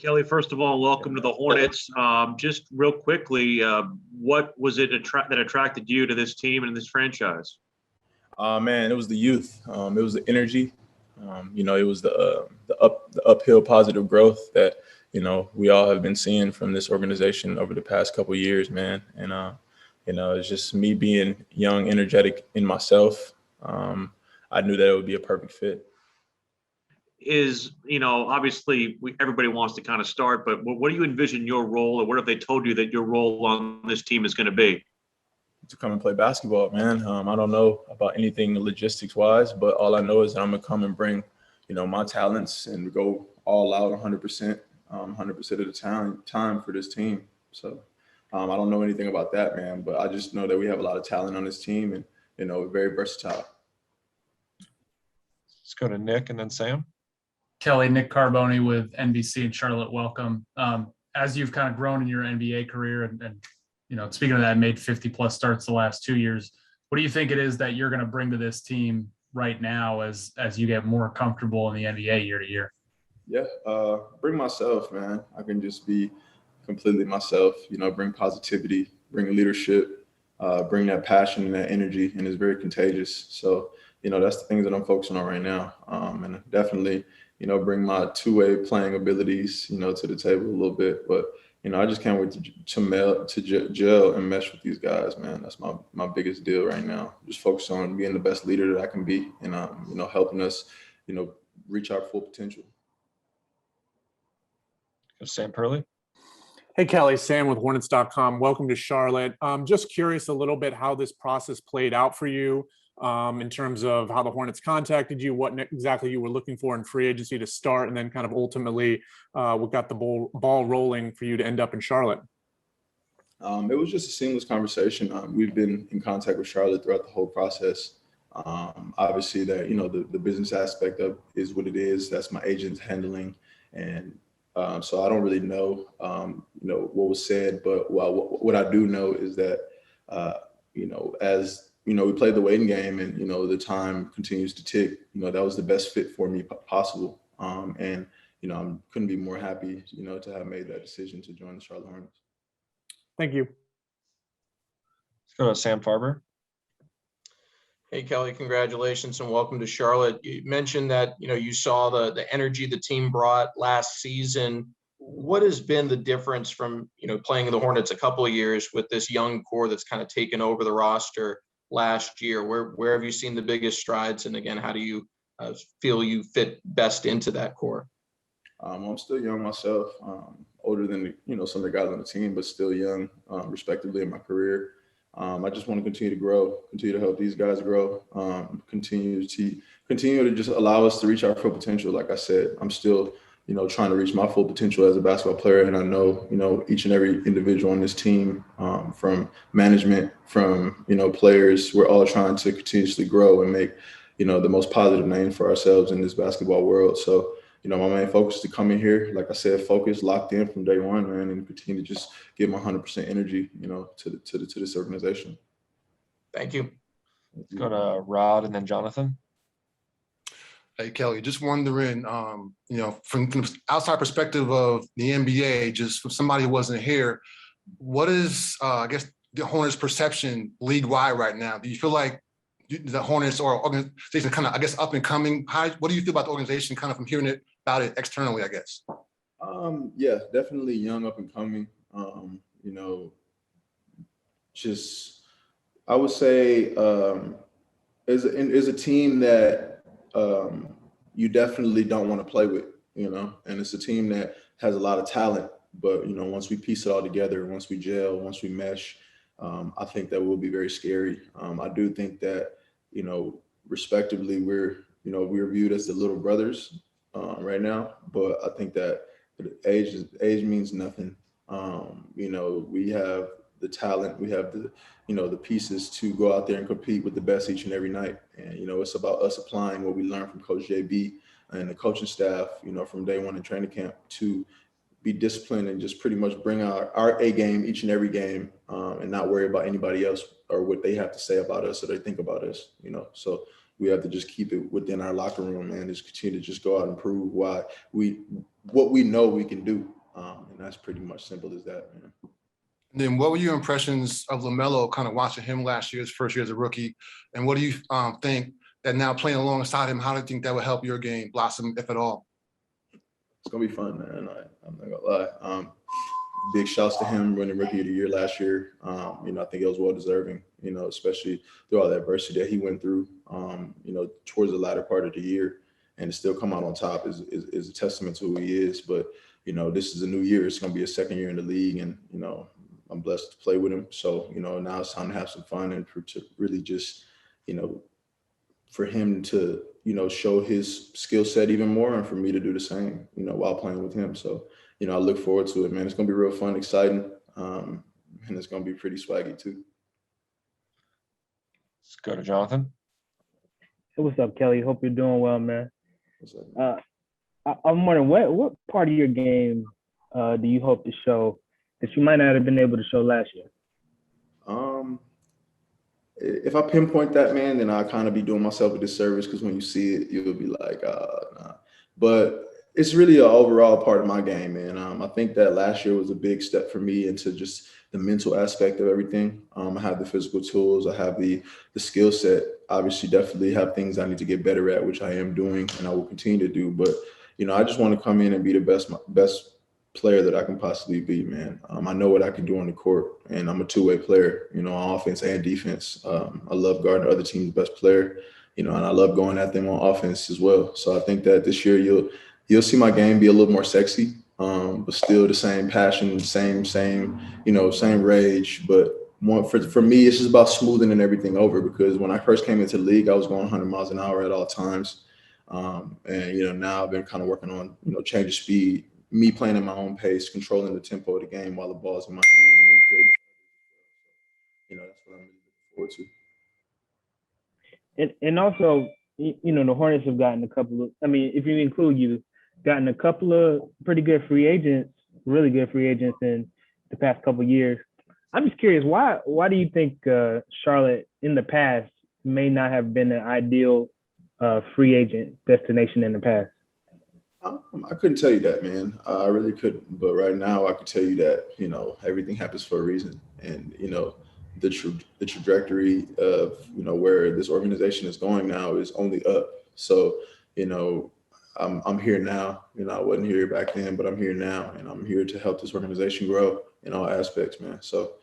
Kelly, first of all, welcome to the Hornets. Just real quickly, what was it that attracted you to this team and this franchise? Man, it was the youth. It was the energy. It was the uphill positive growth that we all have been seeing from this organization over the past couple of years, man. And it's just me being young, energetic in myself. I knew that it would be a perfect fit. Obviously everybody wants to kind of start, but what do you envision your role, or what have they told you that your role on this team is going to be? To come and play basketball, man. I don't know about anything logistics wise, but all I know is that I'm gonna come and bring, my talents and go all out 100%, 100% of the time for this team. So I don't know anything about that, man, but I just know that we have a lot of talent on this team and, we're very versatile. Let's go to Nick and then Sam. Kelly, Nick Carboni with NBC in Charlotte. Welcome. As you've kind of grown in your NBA career and speaking of that, made 50+ starts the last 2 years. What do you think it is that you're going to bring to this team right now as you get more comfortable in the NBA year to year? Yeah, bring myself, man. I can just be completely myself, bring positivity, bring leadership, bring that passion and that energy, and it's very contagious. So, that's the things that I'm focusing on right now. And definitely, bring my two-way playing abilities, to the table a little bit. But I just can't wait to gel and mesh with these guys, man. That's my biggest deal right now. Just focus on being the best leader that I can be and, helping us, reach our full potential. Sam Perley. Hey, Kelly, Sam with Hornets.com. Welcome to Charlotte. Just curious a little bit how this process played out for you in terms of how the Hornets contacted you, what exactly you were looking for in free agency to start, and then kind of ultimately what got the ball rolling for you to end up in Charlotte. It was just a seamless conversation. We've been in contact with Charlotte throughout the whole process. Obviously that, the business aspect of is what it is. That's my agent's handling. And so I don't really know, what was said, but what I do know is that, as we played the waiting game and, the time continues to tick, that was the best fit for me possible. And, I couldn't be more happy, to have made that decision to join the Charlotte Hornets. Thank you. Let's go to Sam Farber. Hey, Kelly, congratulations and welcome to Charlotte. You mentioned that, you saw the energy the team brought last season. What has been the difference from, playing the Hornets a couple of years with this young core that's kind of taken over the roster last year? Where have you seen the biggest strides? And again, how do you feel you fit best into that core? I'm still young myself, older than, some of the guys on the team, but still young, respectively in my career. I just want to continue to grow, continue to help these guys grow, continue to just allow us to reach our full potential. Like I said, I'm still, trying to reach my full potential as a basketball player. And I know, each and every individual on this team, from management, from, players, we're all trying to continuously grow and make, the most positive name for ourselves in this basketball world. So, my main focus is to come in here, like I said, focus, locked in from day one, man, and continue to just give my 100% energy, to this organization. Thank you. Let's go to Rod and then Jonathan. Hey, Kelly, just wondering, from outside perspective of the NBA, just from somebody who wasn't here, what is, I guess, the Hornets' perception league-wide right now? Do you feel like the Hornets or organization kind of, I guess, up and coming? What do you feel about the organization kind of from hearing about it externally, I guess? Yeah, definitely young, up and coming. Just, I would say, is a team that you definitely don't want to play with, and it's a team that has a lot of talent, but, once we piece it all together, once we gel, once we mesh, I think that will be very scary. I do think that, respectively, we're viewed as the little brothers right now, but I think that age means nothing. We have the talent, we have the pieces to go out there and compete with the best each and every night. And, it's about us applying what we learned from Coach JB and the coaching staff, from day one in training camp to be disciplined and just pretty much bring our A game each and every game, and not worry about anybody else or what they have to say about us or they think about us, So we have to just keep it within our locker room and just continue to just go out and prove what we know we can do. And that's pretty much simple as that, man. And then what were your impressions of LaMelo, kind of watching him last year, his first year as a rookie? And what do you think that now playing alongside him, how do you think that would help your game blossom, if at all? It's gonna be fun, man. I'm not gonna lie. Big shouts to him winning Rookie of the Year last year. I think it was well deserving. Especially through all the adversity that he went through. Towards the latter part of the year, and to still come out on top is a testament to who he is. But this is a new year. It's gonna be a second year in the league, and I'm blessed to play with him. So now it's time to have some fun and to really just for him to show his skill set even more, and for me to do the same while playing with him. So I look forward to it, man. It's gonna be real fun, exciting, and it's gonna be pretty swaggy too. Let's go to Jonathan. Hey, what's up, Kelly? Hope you're doing well, man. What's up? I'm wondering what part of your game do you hope to show that you might not have been able to show last year? If I pinpoint that, man, then I'll kind of be doing myself a disservice, because when you see it, you'll be like, nah. But it's really an overall part of my game, man. I think that last year was a big step for me into just the mental aspect of everything. I have the physical tools, I have the skill set. Obviously, definitely have things I need to get better at, which I am doing, and I will continue to do. But I just want to come in and be the best player that I can possibly be, man. I know what I can do on the court, and I'm a two-way player, on offense and defense. I love guarding other team's best player, and I love going at them on offense as well. So I think that this year you'll see my game be a little more sexy, but still the same passion, same rage. But for me, it's just about smoothing and everything over, because when I first came into the league, I was going 100 miles an hour at all times. And now I've been kind of working on, change of speed, me playing at my own pace, controlling the tempo of the game while the ball's in my hand, and then creating. That's what I'm really looking forward to. And also, the Hornets have gotten a couple of, if you include you, gotten a couple of pretty good free agents, really good free agents in the past couple of years. I'm just curious, why do you think Charlotte in the past may not have been an ideal free agent destination in the past? I couldn't tell you that, man. I really couldn't. But right now, I could tell you that everything happens for a reason, and the trajectory of where this organization is going now is only up. So I'm here now. I wasn't here back then, but I'm here now, and I'm here to help this organization grow in all aspects, man. So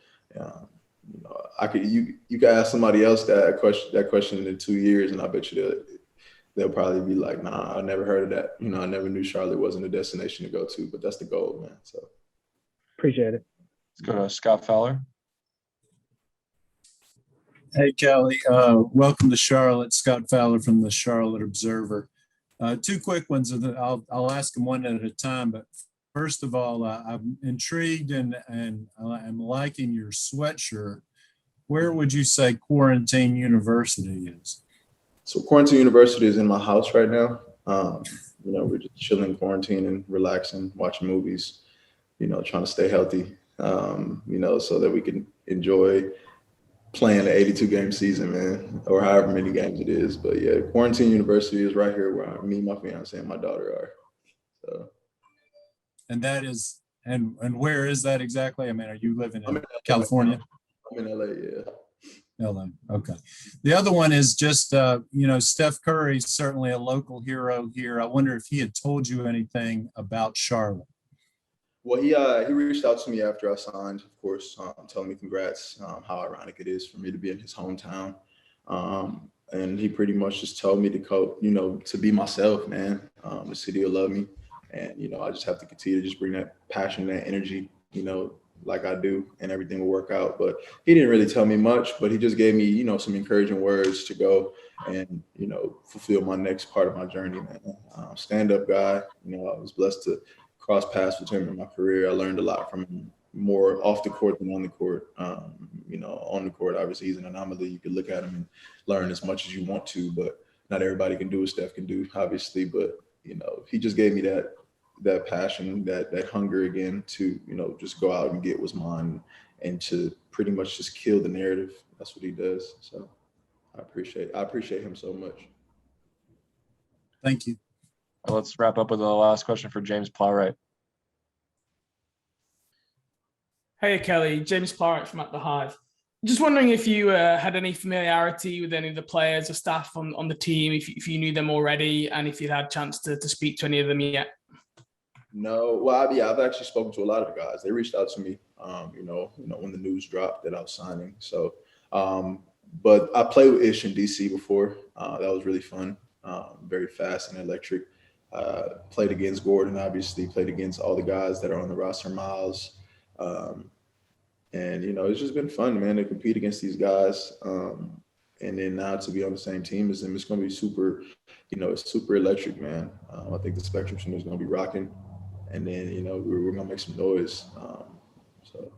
you could ask somebody else that question in 2 years, and I bet you they'll probably be like, nah, I never heard of that. I never knew Charlotte wasn't a destination to go to, but that's the goal, man. So appreciate it. Let's go to Scott Fowler. Hey, Kelly. Welcome to Charlotte. Scott Fowler from the Charlotte Observer. Two quick ones. I'll ask them one at a time. But first of all, I'm intrigued and I'm liking your sweatshirt. Where would you say Quarantine University is? So Quarantine University is in my house right now. We're just chilling, quarantining, relaxing, watching movies, trying to stay healthy, so that we can enjoy playing the 82-game season, man, or however many games it is. But yeah, Quarantine University is right here where me, my fiance, and my daughter are. So. And that is, and where is that exactly? Are you living in California? I'm in LA, yeah. LA. Okay. The other one is just, Steph Curry is certainly a local hero here. I wonder if he had told you anything about Charlotte. Well, he reached out to me after I signed, of course, telling me congrats, how ironic it is for me to be in his hometown. And he pretty much just told me to be myself, man. The city will love me. And, I just have to continue to just bring that passion, that energy, like I do, and everything will work out. But he didn't really tell me much, but he just gave me, some encouraging words to go and, fulfill my next part of my journey, man. Stand-up guy, I was blessed to cross paths with him in my career. I learned a lot from him, more off the court than on the court. On the court, obviously, he's an anomaly. You can look at him and learn as much as you want to, but not everybody can do what Steph can do, obviously. But, he just gave me that passion, that hunger again to, just go out and get what's mine and to pretty much just kill the narrative. That's what he does. So I appreciate him so much. Thank you. Let's wrap up with the last question for James Plowright. Hey, Kelly, James Clark from At the Hive. Just wondering if you had any familiarity with any of the players or staff on the team, if you knew them already, and if you'd had a chance to speak to any of them yet. No, well, yeah, I've actually spoken to a lot of the guys. They reached out to me, when the news dropped that I was signing. So, but I played with Ish in DC before. That was really fun, very fast and electric. Played against Gordon, obviously. Played against all the guys that are on the roster, Miles. And it's just been fun, man, to compete against these guys. And then now to be on the same team as them, it's going to be super, it's super electric, man. I think the Spectrum Center is going to be rocking. And then, we're going to make some noise. So